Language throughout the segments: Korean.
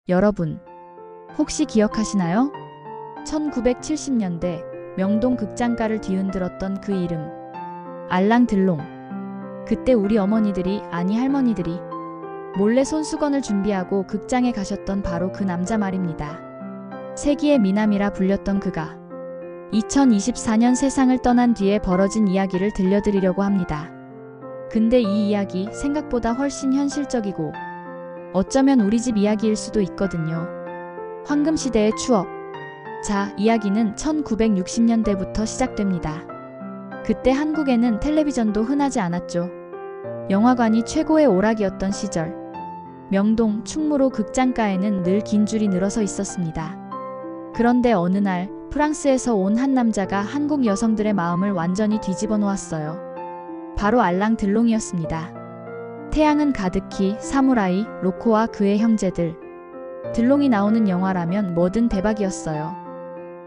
여러분, 혹시 기억하시나요? 1970년대 명동 극장가를 뒤흔들었던 그 이름, 알랑들롱. 그때 우리 어머니들이, 아니 할머니들이 몰래 손수건을 준비하고 극장에 가셨던 바로 그 남자 말입니다. 세기의 미남이라 불렸던 그가 2024년 세상을 떠난 뒤에 벌어진 이야기를 들려드리려고 합니다. 근데 이 이야기 생각보다 훨씬 현실적이고 어쩌면 우리 집 이야기일 수도 있거든요. 황금시대의 추억. 자, 이야기는 1960년대부터 시작됩니다. 그때 한국에는 텔레비전도 흔하지 않았죠. 영화관이 최고의 오락이었던 시절. 명동, 충무로 극장가에는 늘 긴 줄이 늘어서 있었습니다. 그런데 어느 날 프랑스에서 온 한 남자가 한국 여성들의 마음을 완전히 뒤집어 놓았어요. 바로 알랑들롱이었습니다. 태양은 가득히, 사무라이, 로코와 그의 형제들. 들롱이 나오는 영화라면 뭐든 대박이었어요.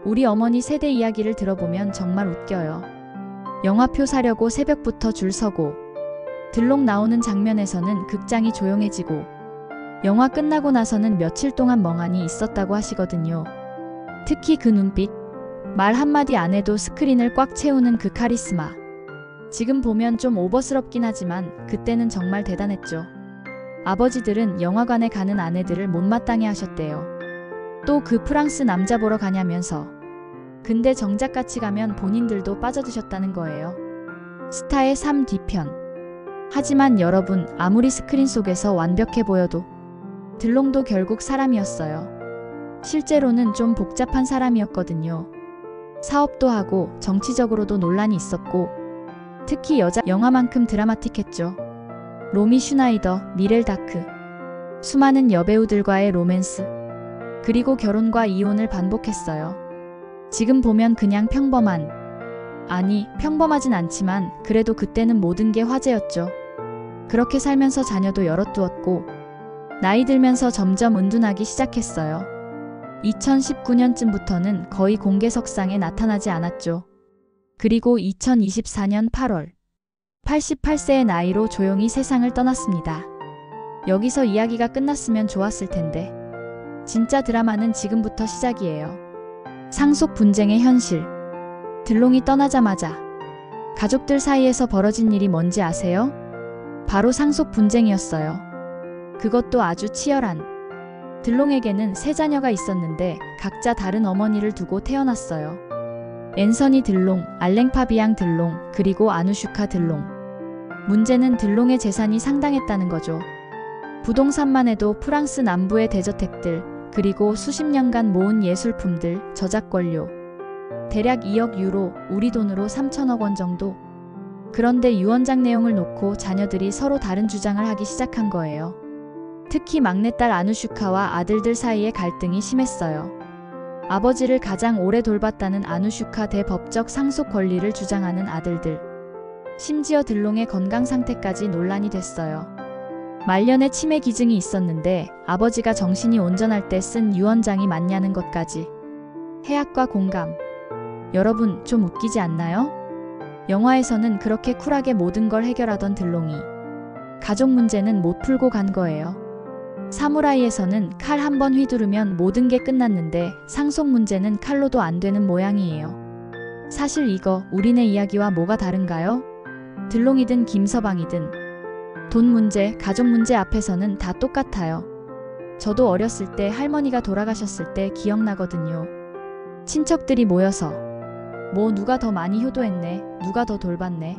우리 어머니 세대 이야기를 들어보면 정말 웃겨요. 영화표 사려고 새벽부터 줄 서고, 들롱 나오는 장면에서는 극장이 조용해지고, 영화 끝나고 나서는 며칠 동안 멍하니 있었다고 하시거든요. 특히 그 눈빛, 말 한마디 안 해도 스크린을 꽉 채우는 그 카리스마. 지금 보면 좀 오버스럽긴 하지만 그때는 정말 대단했죠. 아버지들은 영화관에 가는 아내들을 못마땅해 하셨대요. 또 그 프랑스 남자 보러 가냐면서. 근데 정작 같이 가면 본인들도 빠져드셨다는 거예요. 스타의 삶 뒤편. 하지만 여러분, 아무리 스크린 속에서 완벽해 보여도 들롱도 결국 사람이었어요. 실제로는 좀 복잡한 사람이었거든요. 사업도 하고 정치적으로도 논란이 있었고, 특히 여자 영화만큼 드라마틱했죠. 로미 슈나이더, 미렐 다크. 수많은 여배우들과의 로맨스. 그리고 결혼과 이혼을 반복했어요. 지금 보면 그냥 평범한, 아니 평범하진 않지만 그래도 그때는 모든 게 화제였죠. 그렇게 살면서 자녀도 여럿 두었고, 나이 들면서 점점 은둔하기 시작했어요. 2019년쯤부터는 거의 공개석상에 나타나지 않았죠. 그리고 2024년 8월 88세의 나이로 조용히 세상을 떠났습니다. 여기서 이야기가 끝났으면 좋았을 텐데 진짜 드라마는 지금부터 시작이에요. 상속 분쟁의 현실. 들롱이 떠나자마자 가족들 사이에서 벌어진 일이 뭔지 아세요? 바로 상속 분쟁이었어요. 그것도 아주 치열한. 들롱에게는 세 자녀가 있었는데 각자 다른 어머니를 두고 태어났어요. 앤서니 들롱, 알랭 파비앙 들롱, 그리고 아누슈카 들롱. 문제는 들롱의 재산이 상당했다는 거죠. 부동산만 해도 프랑스 남부의 대저택들, 그리고 수십 년간 모은 예술품들, 저작권료. 대략 2억 유로, 우리 돈으로 3천억 원 정도. 그런데 유언장 내용을 놓고 자녀들이 서로 다른 주장을 하기 시작한 거예요. 특히 막내딸 아누슈카와 아들들 사이의 갈등이 심했어요. 아버지를 가장 오래 돌봤다는 아누슈카 대법적 상속 권리를 주장하는 아들들. 심지어 들롱의 건강 상태까지 논란이 됐어요. 말년에 치매 기증이 있었는데 아버지가 정신이 온전할 때 쓴 유언장이 맞냐는 것까지. 해악과 공감. 여러분, 좀 웃기지 않나요? 영화에서는 그렇게 쿨하게 모든 걸 해결하던 들롱이 가족 문제는 못 풀고 간 거예요. 사무라이에서는 칼 한 번 휘두르면 모든 게 끝났는데 상속 문제는 칼로도 안 되는 모양이에요. 사실 이거 우리네 이야기와 뭐가 다른가요? 들롱이든 김서방이든 돈 문제, 가족 문제 앞에서는 다 똑같아요. 저도 어렸을 때 할머니가 돌아가셨을 때 기억나거든요. 친척들이 모여서 뭐 누가 더 많이 효도했네, 누가 더 돌봤네.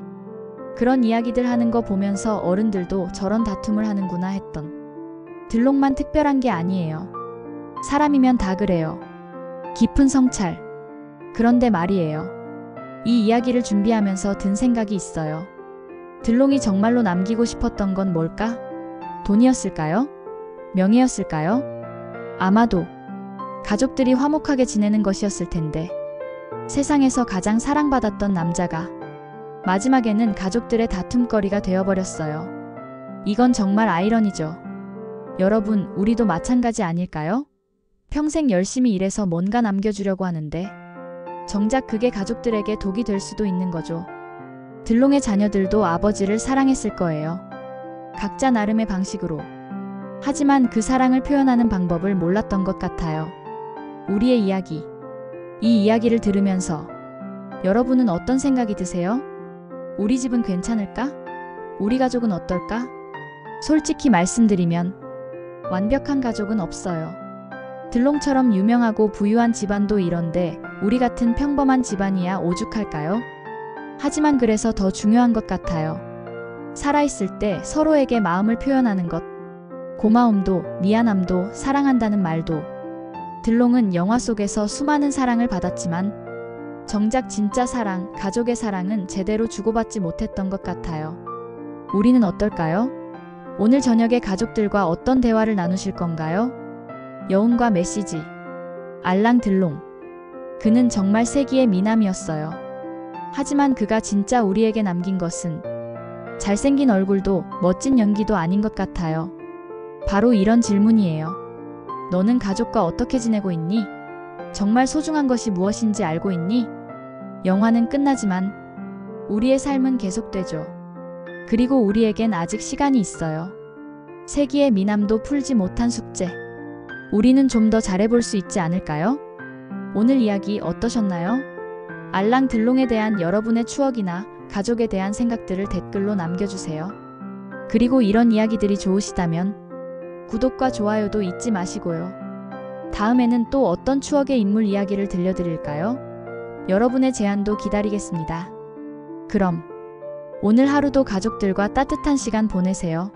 그런 이야기들 하는 거 보면서 어른들도 저런 다툼을 하는구나 했던. 들롱만 특별한 게 아니에요. 사람이면 다 그래요. 깊은 성찰. 그런데 말이에요. 이 이야기를 준비하면서 든 생각이 있어요. 들롱이 정말로 남기고 싶었던 건 뭘까? 돈이었을까요? 명예였을까요? 아마도 가족들이 화목하게 지내는 것이었을 텐데. 세상에서 가장 사랑받았던 남자가 마지막에는 가족들의 다툼거리가 되어버렸어요. 이건 정말 아이러니죠. 여러분, 우리도 마찬가지 아닐까요? 평생 열심히 일해서 뭔가 남겨주려고 하는데 정작 그게 가족들에게 독이 될 수도 있는 거죠. 들롱의 자녀들도 아버지를 사랑했을 거예요. 각자 나름의 방식으로. 하지만 그 사랑을 표현하는 방법을 몰랐던 것 같아요. 우리의 이야기. 이 이야기를 들으면서 여러분은 어떤 생각이 드세요? 우리 집은 괜찮을까? 우리 가족은 어떨까? 솔직히 말씀드리면 완벽한 가족은 없어요. 들롱처럼 유명하고 부유한 집안도 이런데 우리 같은 평범한 집안이야 오죽할까요? 하지만 그래서 더 중요한 것 같아요. 살아있을 때 서로에게 마음을 표현하는 것. 고마움도, 미안함도, 사랑한다는 말도. 들롱은 영화 속에서 수많은 사랑을 받았지만 정작 진짜 사랑, 가족의 사랑은 제대로 주고받지 못했던 것 같아요. 우리는 어떨까요? 오늘 저녁에 가족들과 어떤 대화를 나누실 건가요? 여운과 메시지. 알랑들롱. 그는 정말 세기의 미남이었어요. 하지만 그가 진짜 우리에게 남긴 것은 잘생긴 얼굴도 멋진 연기도 아닌 것 같아요. 바로 이런 질문이에요. 너는 가족과 어떻게 지내고 있니? 정말 소중한 것이 무엇인지 알고 있니? 영화는 끝나지만 우리의 삶은 계속되죠. 그리고 우리에겐 아직 시간이 있어요. 세기의 미남도 풀지 못한 숙제. 우리는 좀 더 잘해볼 수 있지 않을까요? 오늘 이야기 어떠셨나요? 알랑들롱에 대한 여러분의 추억이나 가족에 대한 생각들을 댓글로 남겨주세요. 그리고 이런 이야기들이 좋으시다면 구독과 좋아요도 잊지 마시고요. 다음에는 또 어떤 추억의 인물 이야기를 들려드릴까요? 여러분의 제안도 기다리겠습니다. 그럼 오늘 하루도 가족들과 따뜻한 시간 보내세요.